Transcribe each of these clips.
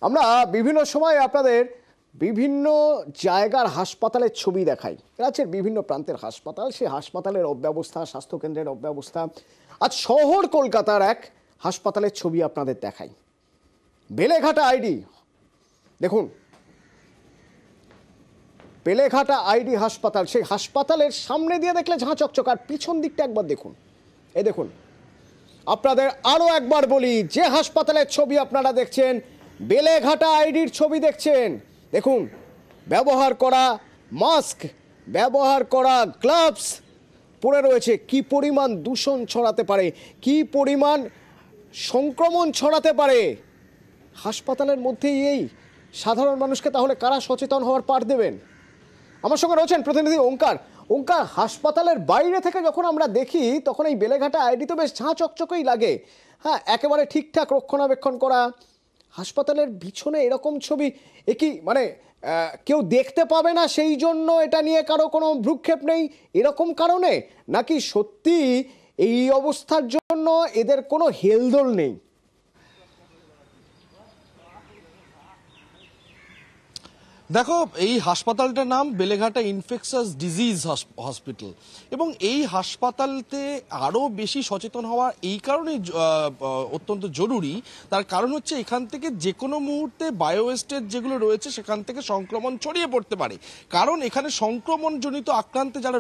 আমরা বিভিন্ন সময় আপনাদের বিভিন্ন জায়গার হাসপাতালের ছবি দেখাই, রাজ্যের বিভিন্ন প্রান্তের হাসপাতাল, সেই হাসপাতালের অব্যবস্থা, স্বাস্থ্যকেন্দ্রের অব্যবস্থা। আজ শহর কলকাতার এক হাসপাতালের ছবি আপনাদের দেখাই। বেলেঘাটা আইডি, দেখুন বেলেঘাটা আইডি হাসপাতাল। সেই হাসপাতালের সামনে দিয়ে দেখলে ঝাঁ চকচক, আর পিছন দিকটা একবার দেখুন। এই দেখুন, আপনাদের আরও একবার বলি, যে হাসপাতালের ছবি আপনারা দেখছেন, বেলেঘাটা আইডির ছবি দেখছেন। দেখুন, ব্যবহার করা মাস্ক, ব্যবহার করা গ্লাভস পরে রয়েছে। কি পরিমাণ দূষণ ছড়াতে পারে, কি পরিমাণ সংক্রমণ ছড়াতে পারে হাসপাতালের মধ্যেই। এই সাধারণ মানুষকে তাহলে কারা সচেতন হওয়ার পাঠ দেবেন? আমার সঙ্গে রয়েছেন প্রতিনিধি ওঙ্কার। ওঙ্কার, হাসপাতালের বাইরে থেকে যখন আমরা দেখি তখন এই বেলেঘাটা আইডি তো বেশ ঝাঁ চকচকেই লাগে। হ্যাঁ, একেবারে ঠিকঠাক রক্ষণাবেক্ষণ করা। হাসপাতালের পিছনে এরকম ছবি, এ কি মানে কেউ দেখতে পাবে না সেই জন্য এটা নিয়ে কারো কোনো ভ্রুক্ষেপ নেই এরকম কারণে, নাকি সত্যি এই অবস্থার জন্য এদের কোনো হেলদোল নেই? দেখো, এই হাসপাতালটার নাম বেলেঘাটা ইনফেকশাস ডিজিজ হসপিটাল, এবং এই হাসপাতালতে আরও বেশি সচেতন হওয়া এই কারণেই অত্যন্ত জরুরি। তার কারণ হচ্ছে এখান থেকে যে কোনো মুহূর্তে বায়োওয়েস্টের যেগুলো রয়েছে সেখান থেকে সংক্রমণ ছড়িয়ে পড়তে পারে। কারণ এখানে সংক্রমণজনিত আক্রান্তে যারা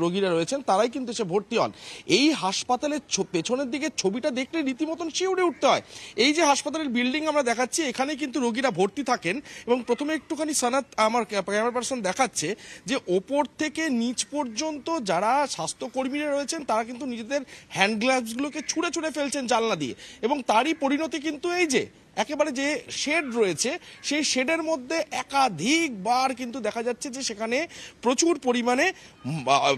রোগীরা রয়েছেন তারাই কিন্তু এসে ভর্তি হন। এই হাসপাতালের পেছনের দিকে ছবিটা দেখলে রীতিমতন শিউরে উঠতে হয়। এই যে হাসপাতালের বিল্ডিং আমরা দেখাচ্ছি, এখানে কিন্তু রোগীরা ভর্তি থাকেন, এবং প্রথমে একটুখানি সানাত আমার ক্যামেরা পার্সন দেখাচ্ছে যে ওপর থেকে নিচ পর্যন্ত যারা স্বাস্থ্যকর্মীরা রয়েছেন তারা কিন্তু নিজেদের হ্যান্ড গ্লাভসগুলোকে ছুঁড়ে ছুঁড়ে ফেলছেন জানলা দিয়ে, এবং তারই পরিণতি কিন্তু এই যে একেবারে যে শেড রয়েছে সেই শেডের মধ্যে একাধিকবার কিন্তু দেখা যাচ্ছে যে সেখানে প্রচুর পরিমাণে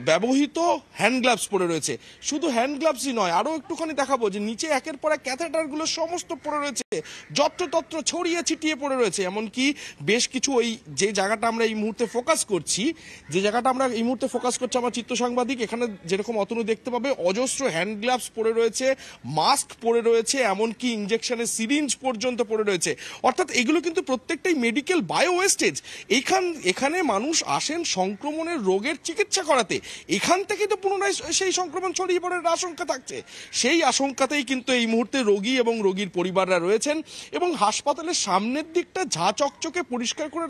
ব্যবহৃত হ্যান্ড গ্লাভস পড়ে রয়েছে। শুধু হ্যান্ড গ্লাভসই নয়, আরও একটুখানি দেখাবো যে নিচে একের পর এক ক্যাথেটারগুলো সমস্ত পড়ে রয়েছে, যত্রতত্র ছড়িয়ে ছিটিয়ে পড়ে রয়েছে। এমনকি বেশ কিছু ওই যে জায়গাটা আমরা এই মুহূর্তে ফোকাস করছি, আমার চিত্র সাংবাদিক, এখানে যেরকম অতনু দেখতে পাবে অজস্র হ্যান্ড গ্লাভস পড়ে রয়েছে, মাস্ক পড়ে রয়েছে, এমনকি ইঞ্জেকশনের সিরিঞ্জ পর্যন্ত পড়ে রয়েছে। অর্থাৎ এগুলো কিন্তু প্রত্যেকটাই মেডিকেল বায়ো ওয়েস্টেজ। এখানে মানুষ আসেন সংক্রমণের রোগের চিকিৎসা করাতে, এখান থেকে তো পুনরায় সেই সংক্রমণ ছড়িয়ে পড়ার আশঙ্কা থাকছে। সেই আশঙ্কাতেই কিন্তু এই মুহূর্তে রোগী এবং রোগীর পরিবাররা রয়েছেন, এবং হাসপাতালের সামনের দিকটা ঝাঁ চকচকে পরিষ্কার করে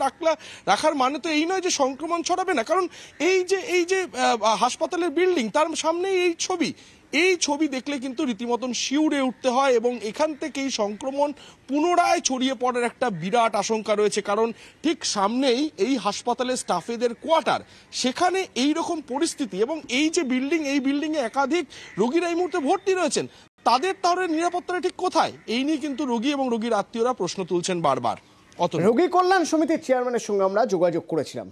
রাখার মানে তো এই নয় যে সংক্রমণ ছড়াবে না। কারণ এই যে হাসপাতালের বিল্ডিং, তার সামনেই এই ছবি দেখলে কিন্তু রীতিমতন শিউরে উঠতে হয়, এবং এখান থেকেই সংক্রমণ পুনরায় ছড়িয়ে পড়ার একটা বিরাট আশঙ্কা রয়েছে। কারণ ঠিক সামনেই এই হাসপাতালের স্টাফেদের কোয়ার্টার, সেখানে এই রকম পরিস্থিতি, এবং এই যে বিল্ডিং, এই বিল্ডিংয়ে একাধিক রোগীরা এই মুহূর্তে ভর্তি রয়েছেন, তাদের তাহলে নিরাপত্তাটা ঠিক কোথায়? এই নিয়ে কিন্তু রোগী এবং রোগীর আত্মীয়রা প্রশ্ন তুলছেন বারবার। রোগী কল্যাণ সমিতির চেয়ারম্যানের সঙ্গে আমরা যোগাযোগ করেছিলাম।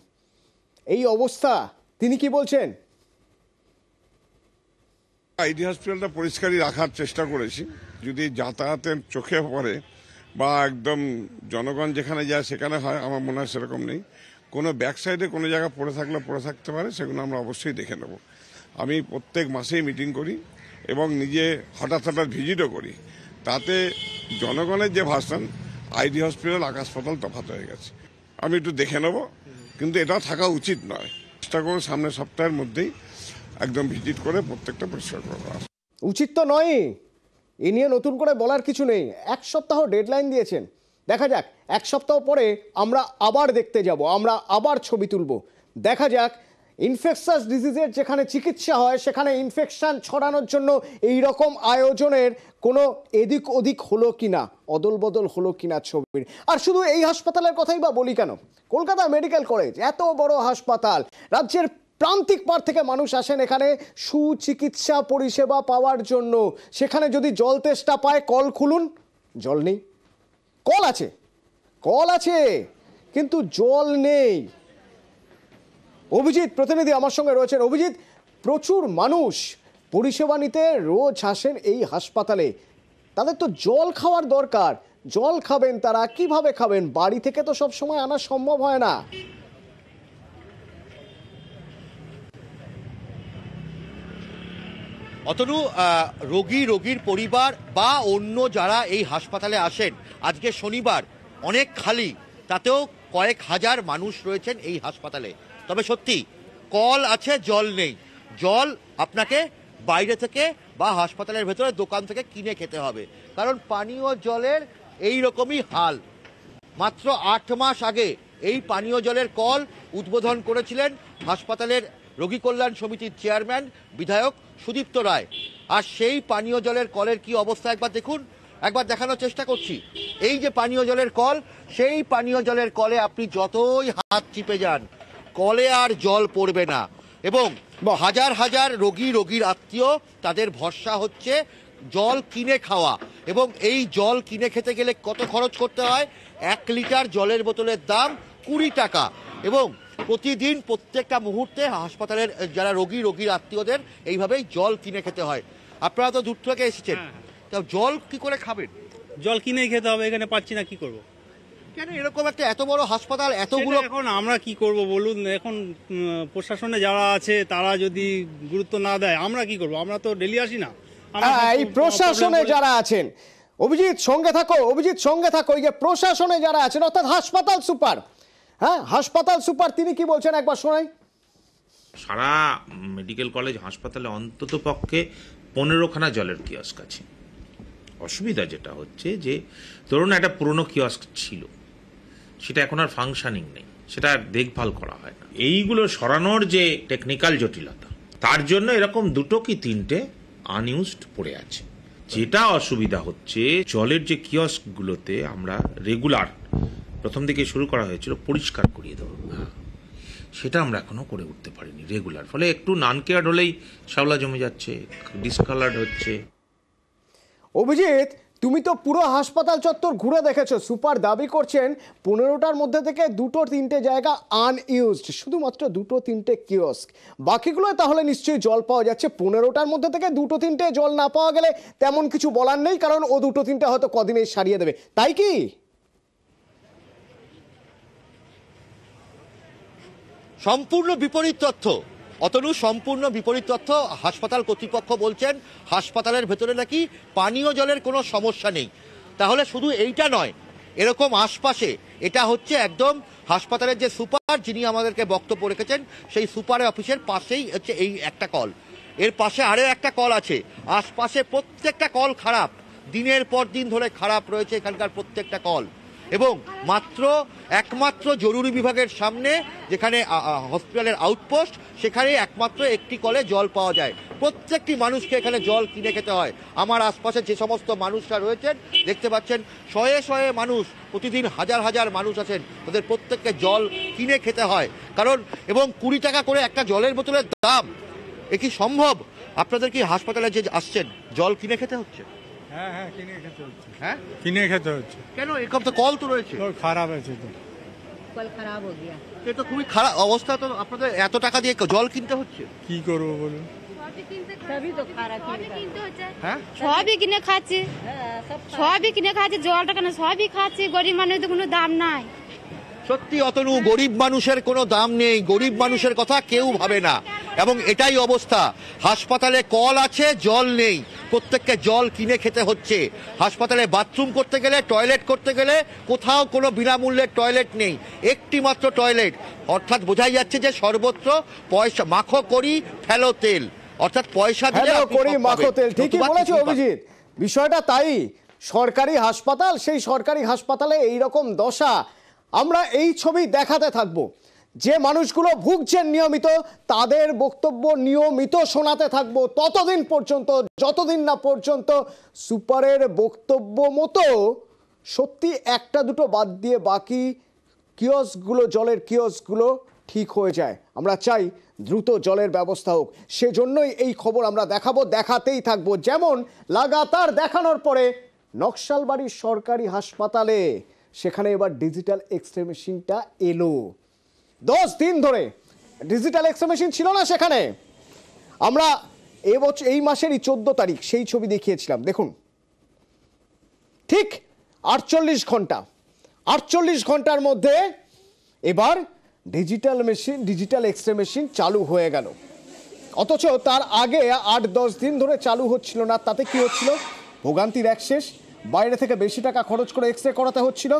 এই অবস্থা, তিনি কি বলছেন? আইডি হসপিটালটা পরিষ্কারই রাখার চেষ্টা করেছি। যদি যাতায়াতের চোখে পড়ে বা একদম জনগণ যেখানে যায় সেখানে হয়, আমার মনে হয় সেরকম নেই। কোনো ব্যাক সাইডে কোনো জায়গা পড়ে থাকতে পারে, সেগুলো আমরা অবশ্যই দেখে নেব। আমি প্রত্যেক মাসেই মিটিং করি এবং নিজে হঠাৎ ভিজিটও করি। তাতে জনগণের যে ভাষণ, আইডি হসপিটাল আকাশ পাতাল তফাৎ হয়ে গেছে। আমি একটু দেখে নেব, কিন্তু এটা থাকা উচিত নয়। চেষ্টা করব সামনের সপ্তাহের মধ্যেই একদম ভিজিট করে প্রত্যেকটা পরিষ্কার করা। উচিত তো নয়, এ নিয়ে নতুন করে বলার কিছু নেই। 1 সপ্তাহ ডেডলাইন দিয়েছেন, দেখা যাক 1 সপ্তাহ পরে আমরা আবার দেখতে যাব, আমরা আবার ছবি তুলব। দেখা যাক ইনফেকশাস ডিজিজের যেখানে চিকিৎসা হয় সেখানে ইনফেকশন ছড়ানোর জন্য এই রকম আয়োজনের কোনো এদিক ওদিক হলো কিনা, অদল বদল হলো কিনা ছবির। আর শুধু এই হাসপাতালের কথাই বা বলি কেন, কলকাতা মেডিকেল কলেজ এত বড় হাসপাতাল, রাজ্যের প্রান্তিক পার থেকে মানুষ আসেন এখানে সুচিকিৎসা পরিষেবা পাওয়ার জন্য। সেখানে যদি জল তেষ্টা পায়, কল খুলুন, জল নেই। কল আছে কিন্তু জল নেই। অভিজিৎ প্রতিনিধি আমার সঙ্গে রয়েছেন। অভিজিৎ, প্রচুর মানুষ পরিষেবা নিতে রোজ আসেন এই হাসপাতালে, তাদের তো জল খাওয়ার দরকার। জল খাবেন তারা, কিভাবে খাবেন? বাড়ি থেকে তো সব সময় আনা সম্ভব হয় না। অতনু, রোগীর পরিবার বা অন্য যারা এই হাসপাতালে আসেন, আজকে শনিবার অনেক খালি, তাতেও কয়েক হাজার মানুষ রয়েছেন এই হাসপাতালে। তবে সত্যি কল আছে, জল নেই। জল আপনাকে বাইরে থেকে বা হাসপাতালের ভেতরে দোকান থেকে কিনে খেতে হবে, কারণ পানীয় জলের এই রকমই হাল। মাত্র 8 মাস আগে এই পানীয় জলের কল উদ্বোধন করেছিলেন হাসপাতালের রোগী কল্যাণ সমিতির চেয়ারম্যান বিধায়ক সুদীপ্ত রায়। আর সেই পানীয় জলের কলের কি অবস্থা একবার দেখুন, একবার দেখানোর চেষ্টা করছি। এই যে পানীয় জলের কল, সেই পানীয় জলের কলে আপনি যতই হাত চিপে যান, কলে আর জল পড়বে না। এবং হাজার হাজার রোগীর আত্মীয়, তাদের ভরসা হচ্ছে জল কিনে খাওয়া। এবং এই জল কিনে খেতে গেলে কত খরচ করতে হয়? 1 লিটার জলের বোতলের দাম 20 টাকা। এবং প্রতিদিন প্রত্যেকটা মুহূর্তে হাসপাতালের যারা রোগীর আত্মীয়দের এইভাবেই জল কিনে খেতে হয়। আপনারা তো দূর থেকে এসেছেন, তা জল কি করে খাবেন? জল কিনেই খেতে হবে, এখানে পাচ্ছি না, কি করব? কেন এরকম একটা এত বড় হাসপাতাল, এতগুলো? এখন আমরা কি করব বলুন? এখন প্রশাসনে যারা আছে তারা যদি গুরুত্ব না দেয়, আমরা কি করব? আমরা তো ডেলি আসি না। এই প্রশাসনে যারা আছেন, অভিজিৎ সঙ্গে থাকো, এই যে প্রশাসনে যারা আছেন, অর্থাৎ হাসপাতাল সুপার, হ্যাঁ হাসপাতাল সুপার, তিনি কি বলছেন একবার শোনাই। সারা মেডিকেল কলেজ হাসপাতালে অন্তত পক্ষে 15খানা জলের কিয়স্ক আছে। অসুবিধা যেটা হচ্ছে যে ধরুন একটা পুরনো কিয়স্ক ছিল, সেটা এখন আর ফাংশনিং নেই, সেটা আর দেখভাল করা হয় না। এইগুলো সরানোর যে টেকনিক্যাল জটিলতা, তার জন্য এরকম 2 কি 3টে আনইউজড পড়ে আছে। যেটা অসুবিধা হচ্ছে, জলের যে কিয়স্কগুলোতে আমরা রেগুলার প্রথম দিকে শুরু করা হয়েছিল পরিষ্কার করিয়ে দেবো, সেটা আমরা এখনো করে উঠতে পারিনি রেগুলার। ফলে একটু নন কেয়ার হলেই শ্যাওলা জমে যাচ্ছে, ডিসকালার্ড হচ্ছে। অভিজিৎ, তুমি তো পুরো হাসপাতাল চত্বর ঘুরে দেখেছো, সুপার দাবি করছেন 15টার মধ্যে থেকে 2-3টে জায়গা আনইউজড, শুধুমাত্র 2-3টে কিয়স্ক, বাকিগুলো তাহলে নিশ্চয়ই জল পাওয়া যাচ্ছে। 15টার মধ্যে থেকে 2-3টে জল না পাওয়া গেলে তেমন কিছু বলার নেই, কারণ ও 2-3টে হয়তো কদিনেই সারিয়ে দেবে, তাই কি? সম্পূর্ণ বিপরীত তথ্য অতনু, সম্পূর্ণ বিপরীত তথ্য। হাসপাতাল কর্তৃপক্ষ বলছেন হাসপাতালের ভেতরে নাকি পানীয় জলের কোনো সমস্যা নেই। তাহলে শুধু এইটা নয়, এরকম আশপাশে, এটা হচ্ছে একদম হাসপাতালের যে সুপার, যিনি আমাদেরকে বক্তব্য রেখেছেন, সেই সুপারের অফিসের পাশেই হচ্ছে এই একটা কল। এর পাশে আরও একটা কল আছে। আশপাশে প্রত্যেকটা কল খারাপ, দিনের পর দিন ধরে খারাপ রয়েছে এখানকার প্রত্যেকটা কল। এবং একমাত্র জরুরি বিভাগের সামনে, যেখানে হসপিটালের আউটপোস্ট, সেখানে একমাত্র একটি কলে জল পাওয়া যায়। প্রত্যেকটি মানুষকে এখানে জল কিনে খেতে হয়। আমার আশপাশে যে সমস্ত মানুষরা রয়েছেন দেখতে পাচ্ছেন, শয়ে শয়ে মানুষ, প্রতিদিন হাজার হাজার মানুষ আছেন, তাদের প্রত্যেককে জল কিনে খেতে হয়। কারণ এবং 20 টাকা করে একটা জলের বোতলের দাম, এ কি সম্ভব? আপনাদের কি হাসপাতালে যে আসছেন জল কিনে খেতে হচ্ছে? হ্যাঁ কিনে খেতে হচ্ছে। হ্যাঁ কিনে খেতে হচ্ছে। কেন? এরকম তো কল তো রয়েছে। কল খারাপ আছে তো। कल खराब हो गया। এ তো খুবই খারাপ অবস্থা। তো আপনাদের এত টাকা দিয়ে জল কিনতে হচ্ছে, কি করবো বলুন? तभी तो खराब হ্যাঁ? সবই কিনে খাচ্ছি, सब সবই কিনে খাচ্ছি, জলটা কেন সবই খাচ্ছি, গরিব মানুষ তো কোনো দাম নাই। সত্যি অতনু, গরিব মানুষের কোনো দাম নেই, গরিব মানুষের কথা কেউ ভাবে না। এবং এটাই অবস্থা, হাসপাতালে কল আছে, জল নেই, প্রত্যেককে জল কিনে খেতে হচ্ছে। হাসপাতালে বাথরুম করতে গেলে, টয়লেট করতে গেলে কোথাও কোনো বিনামূল্যের টয়লেট নেই, একটি মাত্র টয়লেট। অর্থাৎ বোঝাই যাচ্ছে যে সর্বত্র পয়সা, মাখো করি ফেলো তেল, অর্থাৎ পয়সা দিলে হ্যালো আপনি করি সব মাখো পাবেন। তেল, ঠিকই নতুবা বলেছো কিছুই পাবেন না। অভিজিৎ, বিষয়টা তাই। সরকারি হাসপাতাল, সেই সরকারি হাসপাতালে এইরকম দশা, আমরা এই ছবি দেখাতে থাকবো। যে মানুষগুলো ভুগছেন নিয়মিত, তাদের বক্তব্য নিয়মিত শোনাতে থাকবো ততদিন পর্যন্ত, যতদিন না পর্যন্ত সুপারের বক্তব্য মতো সত্যি 1-2 বাদ দিয়ে বাকি কিয়স্কগুলো, জলের কিয়স্কগুলো ঠিক হয়ে যায়। আমরা চাই দ্রুত জলের ব্যবস্থা হোক, সেজন্যই এই খবর আমরা দেখাবো, দেখাতেই থাকবো। যেমন লাগাতার দেখানোর পরে নকশালবাড়ির সরকারি হাসপাতালে, সেখানে এবার ডিজিটাল এক্স-রে মেশিনটা এলো। 10 দিন ধরে ডিজিটাল এক্স-রে মেশিন ছিল না সেখানে। আমরা এই মাসেরই 14 তারিখ সেই ছবি দেখিয়েছিলাম, দেখুন। ঠিক 48 ঘন্টা, 48 ঘন্টার মধ্যে এবার digital machine, digital X-ray machine চালু হয়ে গেল। অথচ তার আগে 8-10 দিন ধরে চালু হচ্ছিল না। তাতে কি হচ্ছিল? ভোগান্তির এক শেষ, বাইরে থেকে বেশি টাকা খরচ করে এক্স রে করাতে হচ্ছিল।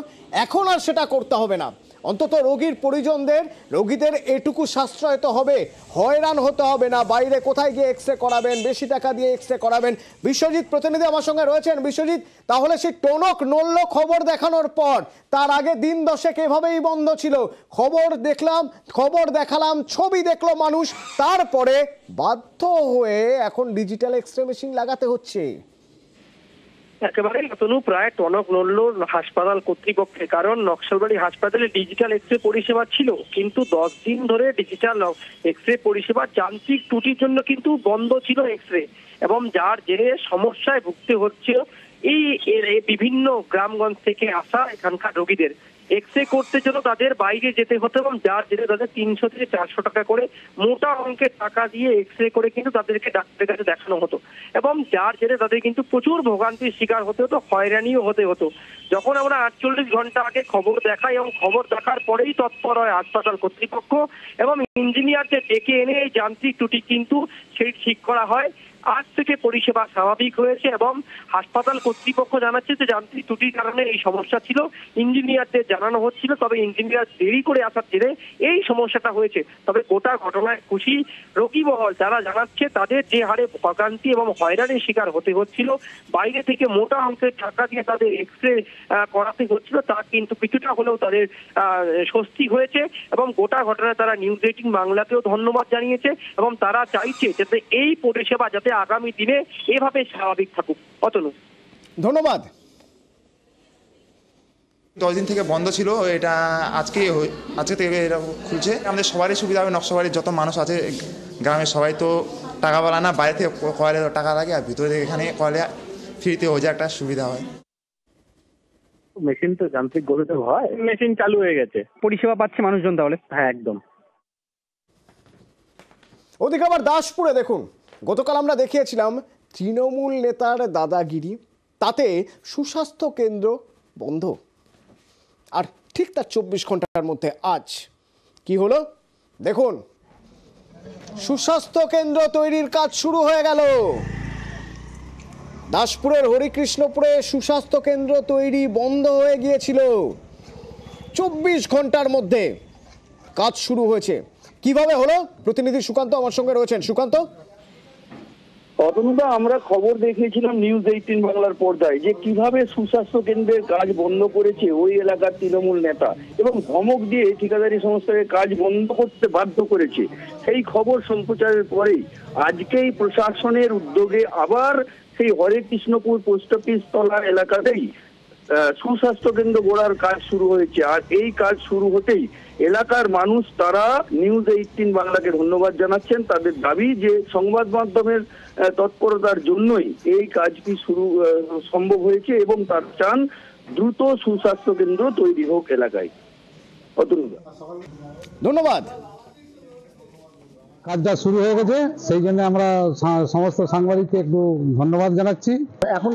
এখন আর সেটা করতে হবে না। অন্তত রোগীর পরিজনদের, রোগীদের এটুকু সাশ্রয় তো হবে, হয়রান হতে হবে না। বাইরে কোথায় গিয়ে এক্স রে করাবেন, বেশি টাকা দিয়ে এক্স রে করাবেন। বিশ্বজিৎ প্রতিনিধি আমার সঙ্গে রয়েছেন। বিশ্বজিৎ, তাহলে সেই টনক নড়ল খবর দেখানোর পর, তার আগে দিন দশেক এভাবেই বন্ধ ছিল। খবর দেখলাম, খবর দেখালাম, ছবি দেখলো মানুষ, তারপরে বাধ্য হয়ে এখন ডিজিটাল এক্স রে মেশিন লাগাতে হচ্ছে। একেবারে নতুন প্রায় টনক নড়ল হাসপাতাল কর্তৃপক্ষে, কারণ নকশালবাড়ি হাসপাতালে ডিজিটাল এক্স রে পরিষেবা ছিল, কিন্তু 10 দিন ধরে ডিজিটাল এক্স রে পরিষেবা যান্ত্রিক ত্রুটির জন্য কিন্তু বন্ধ ছিল এক্স রে, এবং যার জেরে সমস্যায় ভুগতে হচ্ছে এই বিভিন্ন গ্রামগঞ্জ থেকে আসা এখানকার রোগীদের। এক্স রে করতে জন্য তাদের বাইরে যেতে হতো, এবং যার জেরে তাদের 300 থেকে 400 টাকা করে মোটা অঙ্কের টাকা দিয়ে এক্স রে করে কিন্তু তাদেরকে ডাক্তারের কাছে দেখানো হতো, এবং যার জেরে তাদের কিন্তু প্রচুর ভোগান্তির শিকার হতে হতো, হয়রানিও হতে হতো। যখন আমরা 48 ঘন্টা আগে খবর দেখাই, এবং খবর দেখার পরেই তৎপর হয় হাসপাতাল কর্তৃপক্ষ এবং ইঞ্জিনিয়ারদের ডেকে এনে এই যান্ত্রিক ত্রুটি কিন্তু সেই ঠিক করা হয়। আজ থেকে পরিষেবা স্বাভাবিক হয়েছে, এবং হাসপাতাল কর্তৃপক্ষ জানাচ্ছে যে যান্ত্রিক ত্রুটির কারণে এই সমস্যা ছিল, ইঞ্জিনিয়ারদের জানানো হচ্ছিল, তবে ইঞ্জিনিয়ার দেরি করে আসার জেরে এই সমস্যাটা হয়েছে। তবে গোটা ঘটনায় খুশি রোগী মহল, যারা জানাচ্ছে তাদের যে হারে ভোগান্তি এবং হয়রানির শিকার হতে হচ্ছিল, বাইরে থেকে মোটা অঙ্কের টাকা দিয়ে তাদের এক্স রে করাতে হচ্ছিল, তা কিন্তু কিছুটা হলেও তাদের স্বস্তি হয়েছে। এবং গোটা ঘটনায় তারা নিউজ 18 বাংলাকেও ধন্যবাদ জানিয়েছে, এবং তারা চাইছে যাতে এই পরিষেবা যাতে আগামী দিনে এভাবে স্বাভাবিক থাকুক। অতনু, ধন্যবাদ। 10 দিন থেকে বন্ধ ছিল, এটা আজকে থেকে এটা খুলছে। আমাদের সবারই সুবিধা হবে, নকশাবাড়ির যত মানুষ আছে গ্রামের সবাই তো টাকাওয়ালা না, বাইরে থেকে কয়লে টাকা লাগে, আর ভিতরে থেকে এখানে কয়লে ফ্রিতে হয়ে যায়, একটা সুবিধা হয়। মেশিন তো যান্ত্রিক গতিতে হয়, মেশিন চালু হয়ে গেছে, পরিষেবা পাচ্ছে মানুষজন তাহলে। হ্যাঁ, একদম। ওদিকে আবার দাসপুরে দেখুন, গতকাল আমরা দেখিয়েছিলাম তৃণমূল নেতার দাদাগিরি, তাতে সুস্বাস্থ্য কেন্দ্র বন্ধ। আর ঠিক তার 24 ঘন্টার মধ্যে আজ কি হলো দেখুন, সুস্বাস্থ্য কেন্দ্র তৈরির কাজ শুরু হয়ে গেল। দাসপুরের হরিকৃষ্ণপুরে সুস্বাস্থ্য কেন্দ্র তৈরি বন্ধ হয়ে গিয়েছিল, 24 ঘন্টার মধ্যে কাজ শুরু হয়েছে। কিভাবে হলো, প্রতিনিধি সুকান্ত আমার সঙ্গে রয়েছেন। সুকান্ত। অতনুদা, আমরা খবর দেখিয়েছিলাম নিউজ 18 বাংলার পর্দায় যে কিভাবে সুস্বাস্থ্য কেন্দ্রের কাজ বন্ধ করেছে ওই এলাকার তৃণমূল নেতা, এবং ধমক দিয়ে ঠিকাদারি সংস্থাকে কাজ বন্ধ করতে বাধ্য করেছে। সেই খবর সম্প্রচারের পরেই আজকেই প্রশাসনের উদ্যোগে আবার সেই হরেকৃষ্ণপুর পোস্ট অফিস তলা এলাকাতেই সুস্বাস্থ্য কেন্দ্র গড়ার কাজ শুরু হয়েছে। আর এই কাজ শুরু হতেই এলাকার মানুষ তারা নিউজ 18 বাংলাকে ধন্যবাদ জানাচ্ছেন। তাদের দাবি যে সংবাদ মাধ্যমের তৎপরতার জন্যই এই কাজটি সম্ভব হয়েছে, এবং তারা চান দ্রুত সুস্বাস্থ্য কেন্দ্র তৈরি হোক এলাকায়। ধন্যবাদ। কাজটা শুরু হয়ে গেছে, সেই জন্য আমরা সমস্ত সাংবাদিককে একটু ধন্যবাদ জানাচ্ছি। এখন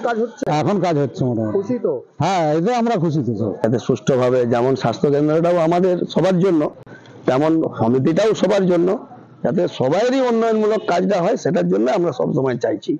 কাজ হচ্ছে মোটামুটি। খুশি তো? হ্যাঁ, এতে আমরা খুশি তো। যাতে সুষ্ঠুভাবে, যেমন স্বাস্থ্য কেন্দ্রটাও আমাদের সবার জন্য, তেমন সমিতিটাও সবার জন্য, যাতে সবারই উন্নয়নমূলক কাজটা হয়, সেটার জন্য আমরা সবসময় চাইছি।